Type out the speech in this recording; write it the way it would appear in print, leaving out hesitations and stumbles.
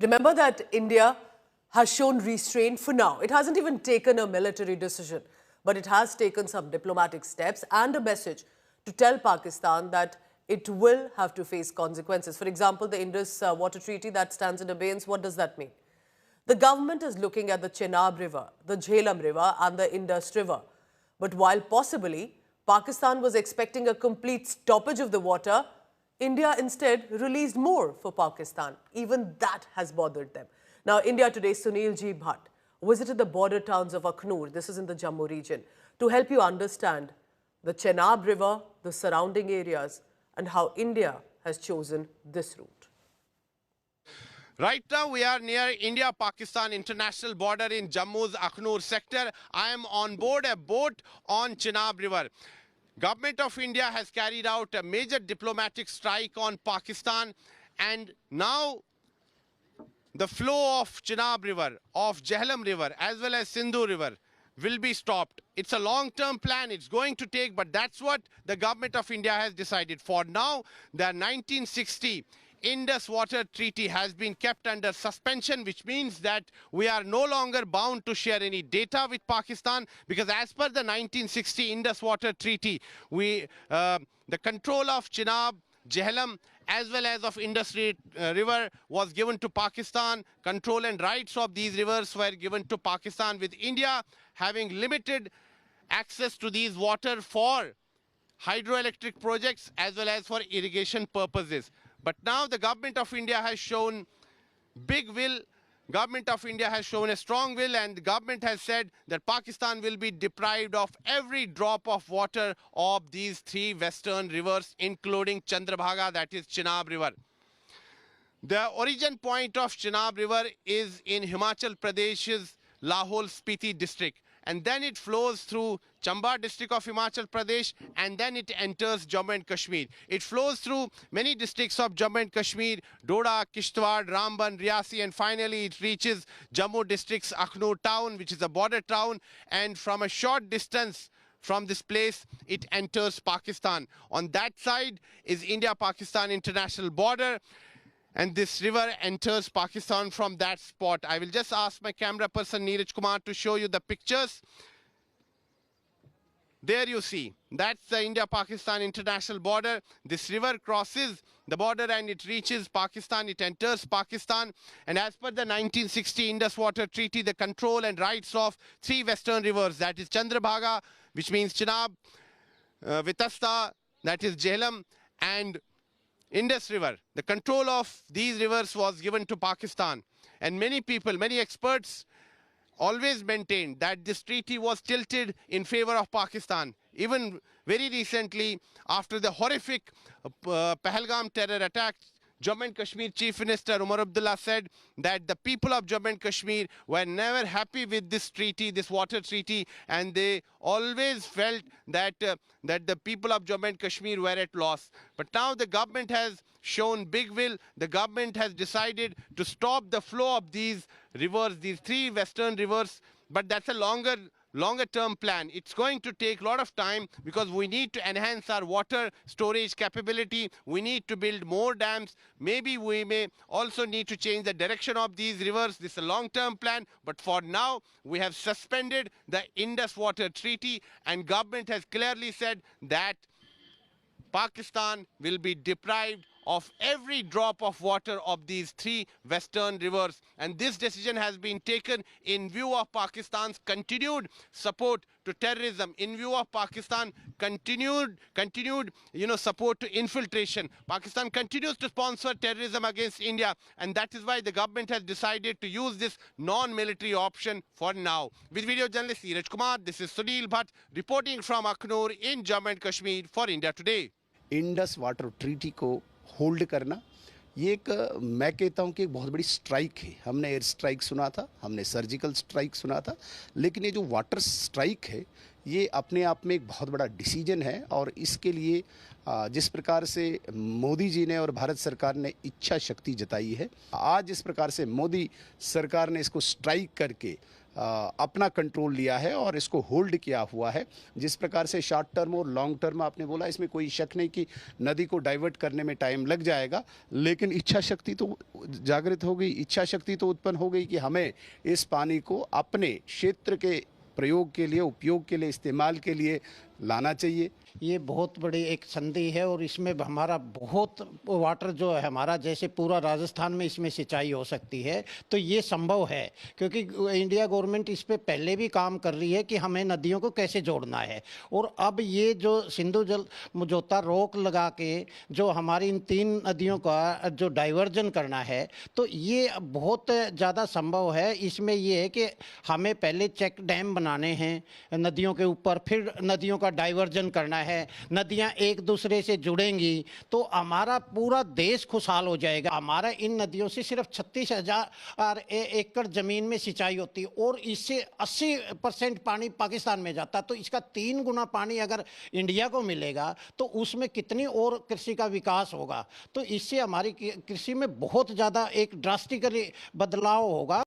Remember that India has shown restraint for now. It hasn't even taken a military decision, but it has taken some diplomatic steps and a message to tell Pakistan that it will have to face consequences. For example, the Indus Water Treaty that stands in abeyance, what does that mean? The government is looking at the Chenab River, the Jhelum River and the Indus River. But while possibly Pakistan was expecting a complete stoppage of the water, India instead released more for Pakistan. Even that has bothered them. Now, India Today, Sunil G. Bhatt visited the border towns of Akhnur, this is in the Jammu region, to help you understand the Chenab River, the surrounding areas, and how India has chosen this route. Right now, we are near India-Pakistan international border in Jammu's Akhnur sector. I am on board a boat on Chenab River. Government of India has carried out a major diplomatic strike on Pakistan, and now the flow of Chenab River, of Jhelum River, as well as Sindhu River will be stopped. It's a long-term plan. It's going to take, but that's what the government of India has decided. For now, the 1960 Indus Water Treaty has been kept under suspension, which means that we are no longer bound to share any data with Pakistan, because as per the 1960 Indus Water Treaty, the control of Chenab, Jhelum, as well as of Indus River was given to Pakistan. Control and rights of these rivers were given to Pakistan, with India having limited access to these water for hydroelectric projects as well as for irrigation purposes. But now the government of India has shown big will. Government of India has shown a strong will, and the government has said that Pakistan will be deprived of every drop of water of these three western rivers, including Chandrabhaga, that is Chenab River. The origin point of Chenab River is in Himachal Pradesh's Lahaul Spiti district, and then it flows through Chamba district of Himachal Pradesh, and then it enters Jammu and Kashmir. It flows through many districts of Jammu and Kashmir, Doda, Kishtwar, Ramban, Riyasi, and finally it reaches Jammu district's Akhnur town, which is a border town, and from a short distance from this place, it enters Pakistan. On that side is India-Pakistan international border, and this river enters Pakistan from that spot. I will just ask my camera person Neeraj Kumar to show you the pictures. There you see, that's the India-Pakistan international border. This river crosses the border and it reaches Pakistan, it enters Pakistan. And as per the 1960 Indus Water Treaty, the control and rights of three western rivers, that is Chandrabhaga, which means Chenab, Vitasta, that is Jhelum, and Indus River. The control of these rivers was given to Pakistan. And many people, many experts always maintained that this treaty was tilted in favor of Pakistan. Even very recently, after the horrific Pahalgam terror attack, Jammu and Kashmir Chief Minister Umar Abdullah said that the people of Jammu and Kashmir were never happy with this treaty, this water treaty, and they always felt that the people of Jammu and Kashmir were at loss. But now the government has shown big will. The government has decided to stop the flow of these rivers, these three western rivers, but that's a longer term plan. It's going to take a lot of time because we need to enhance our water storage capability. We need to build more dams. Maybe we may also need to change the direction of these rivers. This is a long-term plan, but for now we have suspended the Indus Water Treaty, and government has clearly said that Pakistan will be deprived of every drop of water of these three western rivers. And this decision has been taken in view of Pakistan's continued support to terrorism, in view of Pakistan continued support to infiltration. Pakistan continues to sponsor terrorism against India, and that is why the government has decided to use this non-military option for now. With video journalist Neeraj Kumar, this is Sunil Bhatt reporting from Akhnur in Jammu and Kashmir for India Today. Indus water treaty को hold करना, ये एक मैं कहता हूँ कि एक बहुत बड़ी स्ट्राइक है। हमने एयर स्ट्राइक सुना था, हमने सर्जिकल स्ट्राइक सुना था, लेकिन ये जो वाटर स्ट्राइक है ये अपने आप में एक बहुत बड़ा डिसीजन है। और इसके लिए जिस प्रकार से मोदी जी ने और भारत सरकार ने इच्छा शक्ति जताई है, आज इस प्रकार से मोदी सरकार ने इसको स्ट्राइक करके अपना कंट्रोल लिया है और इसको होल्ड किया हुआ है। जिस प्रकार से शॉर्ट टर्म और लॉन्ग टर्म आपने बोला, इसमें कोई शक नहीं कि नदी को डाइवर्ट करने में टाइम लग जाएगा, लेकिन इच्छा शक्ति तो जागृत हो गई, इच्छा शक्ति तो उत्पन्न हो गई कि हमें इस पानी को अपने क्षेत्र के प्रयोग के लिए, उपयोग के लिए, इस्तेमाल के लिए लाना चाहिए। ये बहुत बड़ी एक संधि है और इसमें हमारा बहुत वाटर जो है हमारा, जैसे पूरा राजस्थान में इसमें सिंचाई हो सकती है, तो ये संभव है क्योंकि इंडिया गवर्नमेंट इस पे पहले भी काम कर रही है कि हमें नदियों को कैसे जोड़ना है। और अब ये जो सिंधु जल समझौता रोक लगा के जो हमारी इन 3 नदियों का जो डाइवर्जन करना है, तो ये बहुत ज़्यादा संभव है। इसमें ये है कि हमें पहले चेक डैम बनाने हैं नदियों के ऊपर, फिर नदियों का डाइवर्जन करना है, नदियां एक दूसरे से जुड़ेंगी तो हमारा पूरा देश खुशहाल हो जाएगा। हमारा इन नदियों से सिर्फ 36,000 एकड़ जमीन में सिंचाई होती है और इससे 80% पानी पाकिस्तान में जाता है। तो इसका 3 गुना पानी अगर इंडिया को मिलेगा तो उसमें कितनी और कृषि का विकास होगा। तो इससे हमारी कृषि में बहुत ज़्यादा एक ड्रास्टिकली बदलाव होगा।